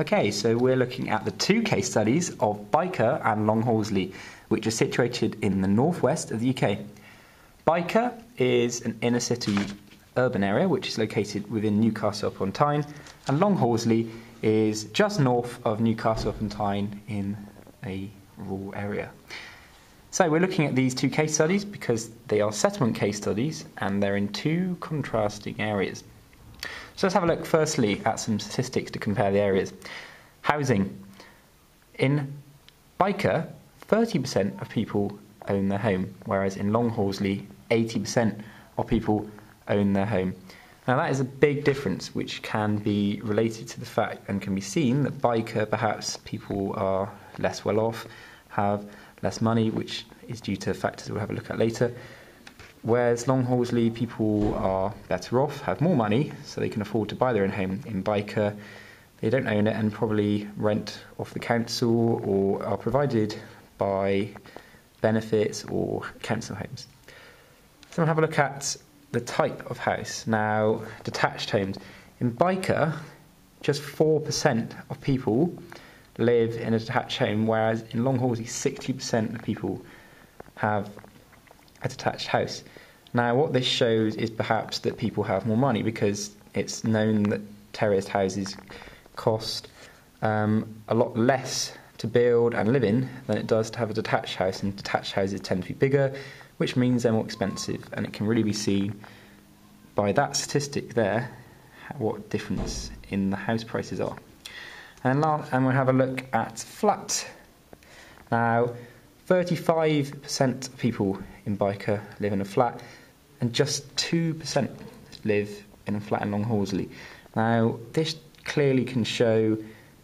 Okay, so we're looking at the two case studies of Byker and Longhorsley, which are situated in the northwest of the UK. Byker is an inner city urban area which is located within Newcastle upon Tyne, and Longhorsley is just north of Newcastle upon Tyne in a rural area. So we're looking at these two case studies because they are settlement case studies and they're in two contrasting areas. So let's have a look firstly at some statistics to compare the areas. Housing. In Byker, 30% of people own their home, whereas in Longhorsley, 80% of people own their home. Now that is a big difference which can be related to the fact and can be seen that Byker, perhaps people are less well off, have less money, which is due to factors we'll have a look at later. Whereas Longhorsley, people are better off, have more money, so they can afford to buy their own home. In Byker, they don't own it and probably rent off the council or are provided by benefits or council homes. So we'll have a look at the type of house. Now, detached homes. In Byker, just 4% of people live in a detached home, whereas in Longhorsley, 60% of people have a detached house. Now what this shows is perhaps that people have more money because it's known that terraced houses cost a lot less to build and live in than it does to have a detached house, and detached houses tend to be bigger, which means they're more expensive, and it can really be seen by that statistic there what difference in the house prices are. And we'll have a look at flats. Now 35% of people in Byker live in a flat, and just 2% live in a flat in Longhorsley. Now, this clearly can show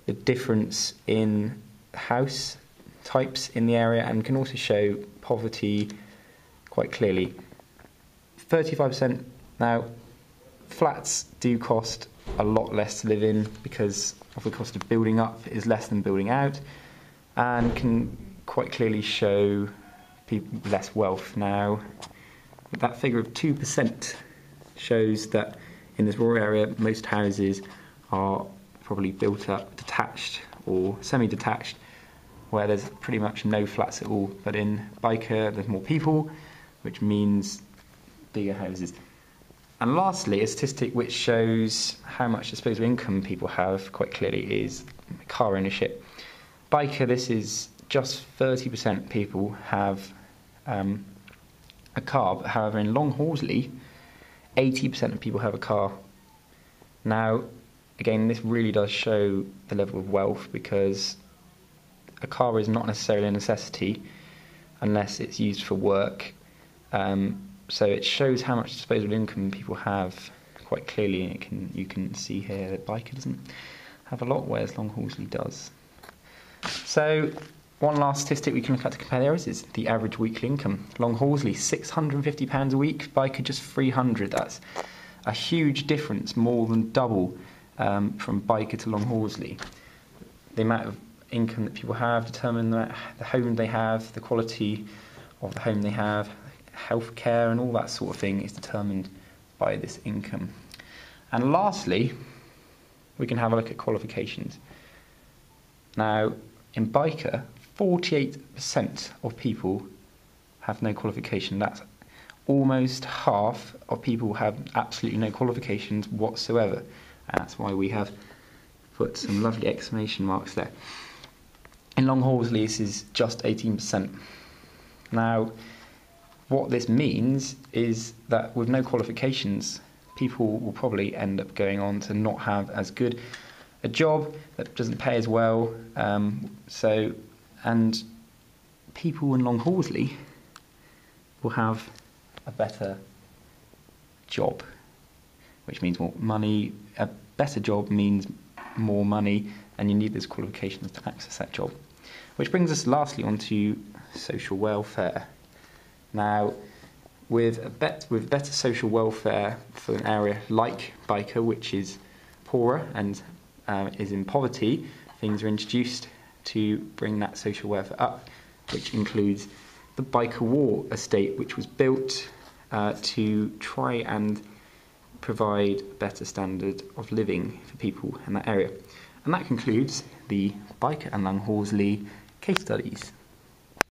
the difference in house types in the area and can also show poverty quite clearly. 35%. Now, flats do cost a lot less to live in because of the cost of building up is less than building out, and can quite clearly show people less wealth. Now, that figure of 2% shows that in this rural area, most houses are probably built up detached or semi-detached, where there's pretty much no flats at all. But in Byker, there's more people, which means bigger houses. And lastly, a statistic which shows how much disposable income people have quite clearly is car ownership. Byker, this is just 30% people have a car, but however in Longhorsley, 80% of people have a car. Now, again, this really does show the level of wealth because a car is not necessarily a necessity unless it's used for work. So it shows how much disposable income people have quite clearly, and you can see here that Byker doesn't have a lot, whereas Longhorsley does. So one last statistic we can look at to compare the areas is the average weekly income. Longhorsley, £650 a week, Byker just £300. That's a huge difference, more than double from Byker to Longhorsley. The amount of income that people have determine the home they have, the quality of the home they have, healthcare and all that sort of thing is determined by this income. And lastly, we can have a look at qualifications. Now, in Byker, 48% of people have no qualification. That's almost half of people have absolutely no qualifications whatsoever. And that's why we have put some lovely exclamation marks there. In Longhorsley, this is just 18%. Now, what this means is that with no qualifications, people will probably end up going on to not have as good a job that doesn't pay as well. And people in Longhorsley will have a better job, which means more money. A better job means more money, and you need those qualifications to access that job. Which brings us lastly onto social welfare. Now, with better social welfare for an area like Byker, which is poorer and is in poverty, things are introduced to bring that social welfare up, which includes the Byker War estate, which was built to try and provide a better standard of living for people in that area. And that concludes the Byker and Longhorsley case studies.